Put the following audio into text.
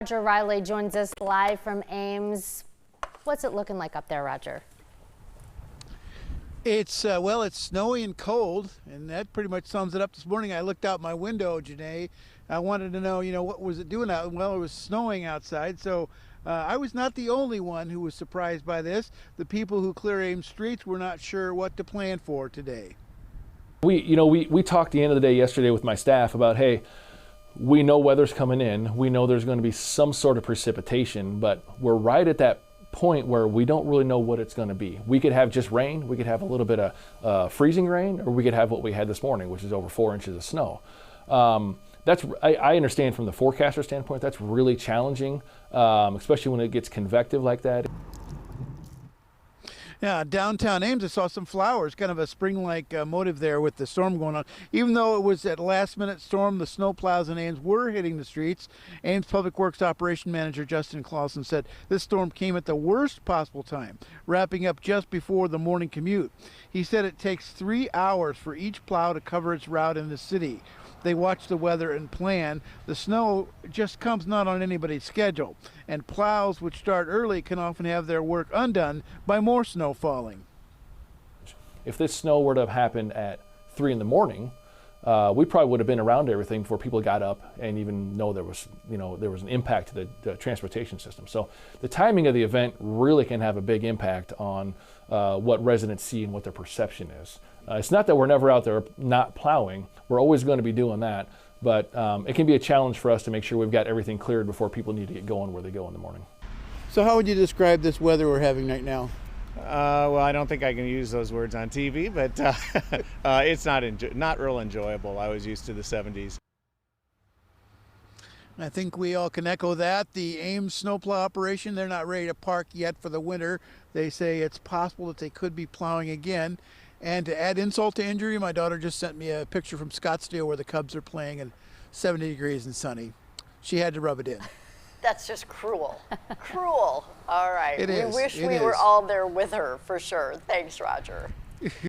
Roger Riley joins us live from Ames. What's it looking like up there, Roger? It's well, it's snowy and cold, and that pretty much sums it up. This morning I looked out my window, Janae. I wanted to know, what was it doing out? Well, it was snowing outside, so I was not the only one who was surprised by this. The people who clear Ames streets were not sure what to plan for today. We talked the end of the day yesterday with my staff about, hey, we know weather's coming in. We know there's going to be some sort of precipitation, but we're right at that point where we don't really know what it's going to be. We could have just rain, we could have a little bit of freezing rain, or we could have what we had this morning, which is over 4 inches of snow. I understand from the forecaster standpoint, that's really challenging, especially when it gets convective like that. Yeah, downtown Ames, I saw some flowers, kind of a spring-like motive there with the storm going on. Even though it was a last-minute storm, the snowplows in Ames were hitting the streets. Ames Public Works Operation Manager Justin Clausen said this storm came at the worst possible time, wrapping up just before the morning commute. He said it takes 3 hours for each plow to cover its route in the city. They watch the weather and plan. The snow just comes not on anybody's schedule, and plows which start early can often have their work undone by more snow falling. If this snow were to have happened at 3 in the morning, we probably would have been around everything before people got up and even know there was an impact to the transportation system. So the timing of the event really can have a big impact on what residents see and what their perception is. It's not that we're never out there not plowing. We're always going to be doing that, but it can be a challenge for us to make sure we've got everything cleared before people need to get going where they go in the morning. So how would you describe this weather we're having right now? Well, I don't think I can use those words on TV, but it's not real enjoyable. I was used to the 70s. I think we all can echo that. The Ames snowplow operation, they're not ready to park yet for the winter. They say it's possible that they could be plowing again. And to add insult to injury, my daughter just sent me a picture from Scottsdale where the Cubs are playing at 70 degrees and sunny. She had to rub it in. That's just cruel. Cruel. All right. It is. We wish It we were is. all there with her for sure. Thanks, Roger.